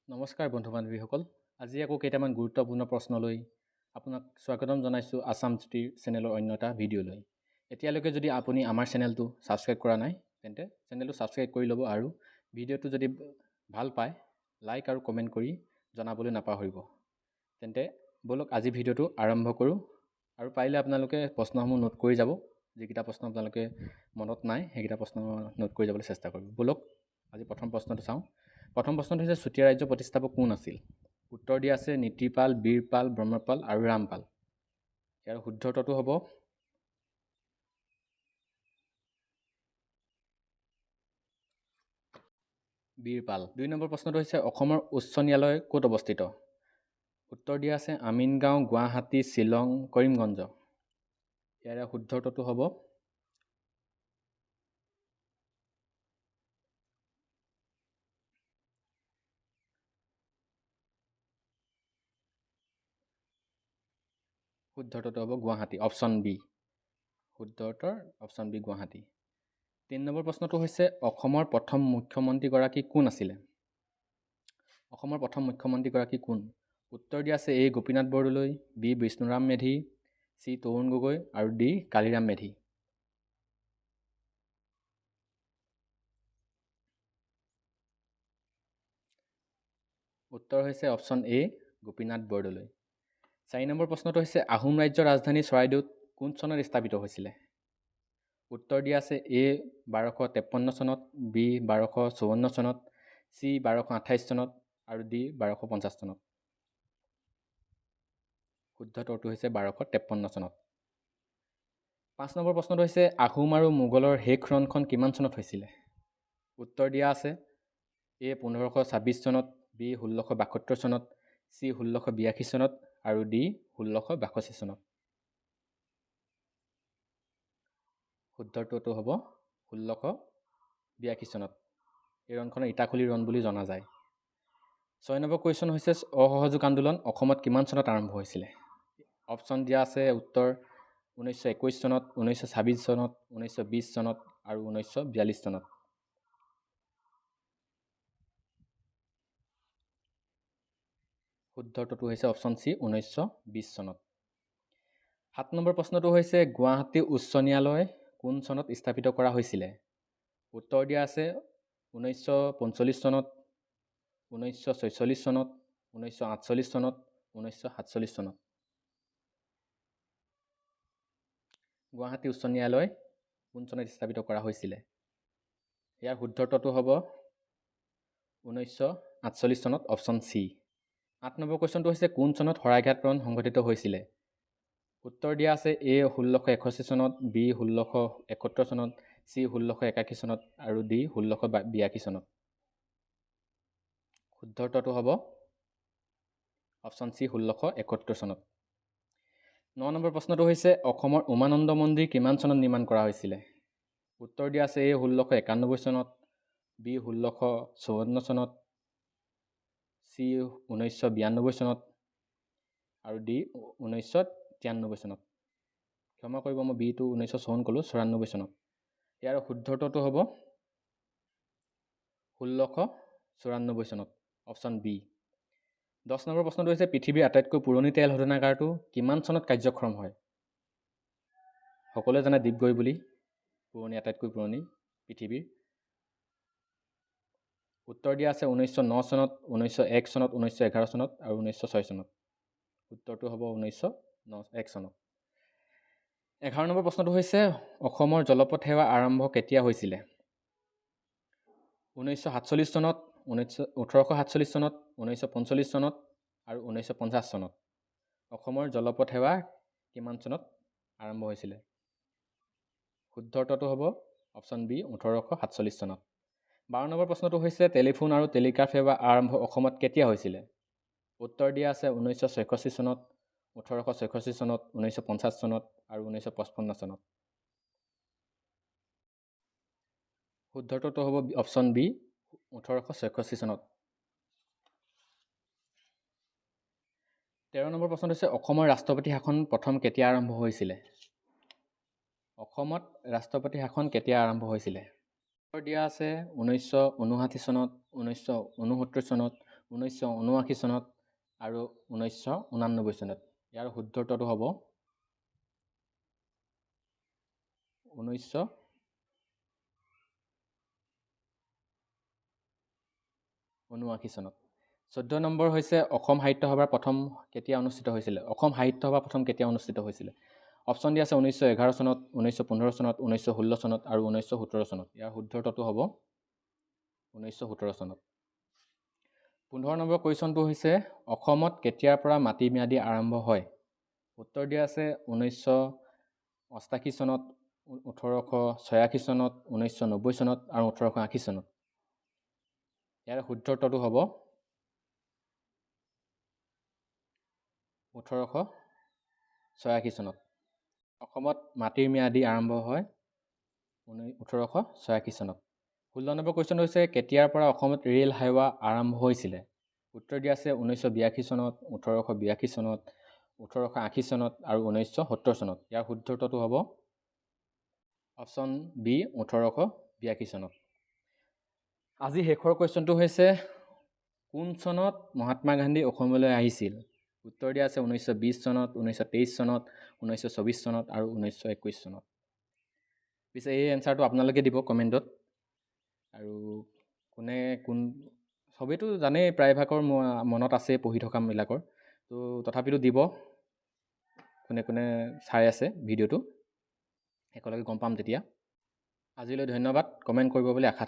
নমস্কাৰ বন্ধু বান্ধৱীসকল। আজি আকৌ কেইটামান গুৰুত্বপূৰ্ণ প্ৰশ্নলৈ আপোনাক স্বাগতম জনাইছোঁ আছাম জ্যোতিৰ চেনেলৰ অন্য এটা ভিডিঅ'লৈ। এতিয়ালৈকে যদি আপুনি আমাৰ চেনেলটো ছাবস্ক্ৰাইব কৰা নাই তেন্তে চেনেলটো ছাবস্ক্ৰাইব কৰি ল'ব আৰু ভিডিঅ'টো যদি ভাল পায় লাইক আৰু কমেণ্ট কৰি জনাবলৈ নাপাহৰিব। তেন্তে ব'লক আজি ভিডিঅ'টো আৰম্ভ কৰোঁ আৰু পাৰিলে আপোনালোকে প্ৰশ্নসমূহ নোট কৰি যাব। যিকেইটা প্ৰশ্ন আপোনালোকে মনত নাই সেইকেইটা প্ৰশ্ন নোট কৰি যাবলৈ চেষ্টা কৰিব। ব'লক আজি প্ৰথম প্ৰশ্নটো চাওঁ। প্ৰথম প্ৰশ্নটো হৈছে চুতীয়া ৰাজ্য প্ৰতিষ্ঠাপক কোন আছিল? উত্তৰ দিয়া আছে নীতিপাল, বীৰপাল, ব্ৰহ্মপাল আৰু ৰামপাল। ইয়াৰ শুদ্ধ উত্তৰটো হ'ব বীৰপাল। ২ নম্বৰ প্ৰশ্নটো হৈছে অসমৰ উচ্চ ন্যায়ালয় ক'ত অৱস্থিত? উত্তৰ দিয়া আছে আমিনগাঁও, গুৱাহাটী, শ্বিলং, কৰিমগঞ্জ। ইয়াৰ শুদ্ধ উত্তৰটো হ'ব গুৱাহাটী, অপশ্যন বি। শুদ্ধ উত্তৰ অপশ্যন বি গুৱাহাটী। ৩ নম্বৰ প্ৰশ্নটো হৈছে অসমৰ প্ৰথম মুখ্যমন্ত্ৰীগৰাকী কোন আছিলে? অসমৰ প্ৰথম মুখ্যমন্ত্ৰীগৰাকী কোন? উত্তৰ দিয়া আছে এ গোপীনাথ বৰদলৈ, বি বিষ্ণুৰাম মেধি, চি তৰুণ গগৈ আৰু ডি কালিৰাম মেধি। উত্তৰ হৈছে option A Gopinath Bordoloi. ৪ number প্ৰশ্নটো হৈছে আহোম ৰাজ্যৰ ৰাজধানী চৰাইদেউত কোন চনত স্থাপিত হৈছিলে? উত্তৰ দিয়া আছে এ 1253 চনত, বি 1254 চনত, চি 1228 চনত আৰু ডি 1250 চনত। শুদ্ধ উত্তৰটো হৈছে 1253 চনত। ৫ নম্বৰ প্ৰশ্নটো হৈছে আহোম আৰু মোগলৰ শেষ ৰণখন কিমান চনত হৈছিলে? উত্তৰ দিয়া আছে এ 1526 চনত, বি 1672 চনত, চি 1682 চনত আৰু ডি 1682 চনত। শুদ্ধ উত্তৰটো হ'ব 1682 চনত। এই ৰণখনৰ ইটাখুলি ৰণ বুলি জনা যায়। ৬ নম্বৰ কুৱেশ্যন হৈছে অসহযোগ আন্দোলন অসমত কিমান চনত আৰম্ভ হৈছিলে? অপশ্যন দিয়া আছে উত্তৰ 1921 চনত, 1926 চনত, 1920 চনত আৰু 1942 চনত। শুদ্ধ উত্তৰটো হৈছে অপশ্যন চি 1920 চনত। ৭ নম্বৰ প্ৰশ্নটো হৈছে গুৱাহাটী উচ্চ ন্যায়ালয় কোন চনত স্থাপিত কৰা হৈছিলে? উত্তৰ দিয়া আছে 1945 চনত, 1946 চনত, 1948 চনত, 1947 চনত। গুৱাহাটী উচ্চ ন্যায়ালয় কোন চনত স্থাপিত কৰা হৈছিলে? ইয়াৰ শুদ্ধ উত্তৰটো হ'ব 1948 চনত, অপশ্যন চি। ৮ নম্বৰ কুৱেশ্যনটো হৈছে কোন চনত শৰাইঘাট ৰণ সংঘটিত হৈছিলে? উত্তৰ দিয়া আছে এ 1661 চনত, বি 1671 চনত, চি 1681 চনত আৰু ডি 1682 চনত। শুদ্ধ উত্তৰটো হ'ব অপশ্যন চি 1671 চনত। ৯ নম্বৰ প্ৰশ্নটো হৈছে অসমৰ উমানন্দ মন্দিৰ কিমান চনত নিৰ্মাণ কৰা হৈছিলে? উত্তৰ দিয়া আছে এ 1691 চনত, বি 1654 চনত, চি 1992 চনত আৰু ডি 1993 চনত। ক্ষমা কৰিব মই বিটো 1954 ক'লোঁ, 94 চনত। ইয়াৰ শুদ্ধ উত্তৰটো হ'ব 1694 চনত, অপশ্যন বি। 10 নম্বৰ প্ৰশ্নটো হৈছে পৃথিৱীৰ আটাইতকৈ পুৰণি তেল শোধনাগাৰটো কিমান চনত কাৰ্যক্ষম হয়? সকলোৱে জানে ডিগবৈ বুলি, আটাইতকৈ পুৰণি পৃথিৱীৰ। উত্তৰ দিয়া আছে 1909 চনত, 1901 চনত, 1911 চনত আৰু 1906 চনত। উত্তৰটো হ'ব 1901 চনত। 11 নম্বৰ প্ৰশ্নটো হৈছে অসমৰ জলপথ সেৱা আৰম্ভ কেতিয়া হৈছিলে? 1947 চনত, 1847 চনত, 1945 চনত আৰু 1950 চনত। অসমৰ জলপথ সেৱা কিমান চনত আৰম্ভ হৈছিলে? শুদ্ধ উত্তৰটো হ'ব অপশ্যন বি 1847 চনত। 12 নম্বৰ প্ৰশ্নটো হৈছে টেলিফোন আৰু টেলিগ্ৰাফ সেৱা আৰম্ভ অসমত কেতিয়া হৈছিলে? উত্তৰ দিয়া আছে 1966 চনত, 1866 চনত, 1950 চনত আৰু 1955 চনত। শুদ্ধ উত্তৰটো হ'ব অপশ্যন বি 1866 চনত। 13 নম্বৰ প্ৰশ্নটো হৈছে অসমৰ ৰাষ্ট্ৰপতি শাসন প্ৰথম কেতিয়া আৰম্ভ হৈছিলে? অসমত ৰাষ্ট্ৰপতি শাসন কেতিয়া আৰম্ভ হৈছিলে? উত্তৰ দিয়া আছে 1959 চনত, 1969 চনত, 1979 চনত আৰু 1989 চনত। ইয়াৰ শুদ্ধ উত্তৰটো হ'ব 1979 চনত। 14 নম্বৰ হৈছে অসম সাহিত্য সভাৰ প্ৰথম কেতিয়া অনুষ্ঠিত হৈছিলে? অসম সাহিত্য সভা প্ৰথম কেতিয়া অনুষ্ঠিত হৈছিলে? অপশ্যন দিয়া আছে 1911 চনত, 1915 চনত, 1916 চনত আৰু 1917 চনত। ইয়াৰ শুদ্ধ উত্তৰটো হ'ব 1917 চনত। 15 নম্বৰ কুৱেশ্যনটো হৈছে অসমত কেতিয়াৰ পৰা মাটি ম্যাদী আৰম্ভ হয়? উত্তৰ দিয়া আছে 1988 চনত, 1886 চনত, 1990 চনত আৰু 1880 চনত। ইয়াৰ শুদ্ধ উত্তৰটো হ'ব 1886 চনত। অসমত মাটিৰ ম্যাদী আৰম্ভ হয় 1886 চনত। 16 নম্বৰ কুৱেশ্যন হৈছে কেতিয়াৰ পৰা অসমত ৰেল সেৱা আৰম্ভ হৈছিলে? উত্তৰ দিয়া আছে 1982 চনত, 1882 চনত, 1880 চনত আৰু 1970 চনত। ইয়াৰ শুদ্ধ উত্তৰটো হ'ব অপশ্যন বি 1882 চনত। আজি শেষৰ কুৱেশ্যনটো হৈছে কোন চনত মহাত্মা গান্ধী অসমলৈ আহিছিল? উত্তৰ দিয়া আছে 1920 চনত, 1923 চনত, 1924 চনত আৰু 1921 চনত। পিছে এই এনচাৰটো আপোনালোকে দিব কমেণ্টত। আৰু চবেইতো জানেই, প্ৰায়ভাগৰ মনত আছে পঢ়ি থকাবিলাকৰ। তো তথাপিতো দিব, কোনে কোনে চাই আছে ভিডিঅ'টো, একেলগে গম পাম তেতিয়া। আজিলৈ ধন্যবাদ। কমেণ্ট কৰিব বুলি আশা থাকিল।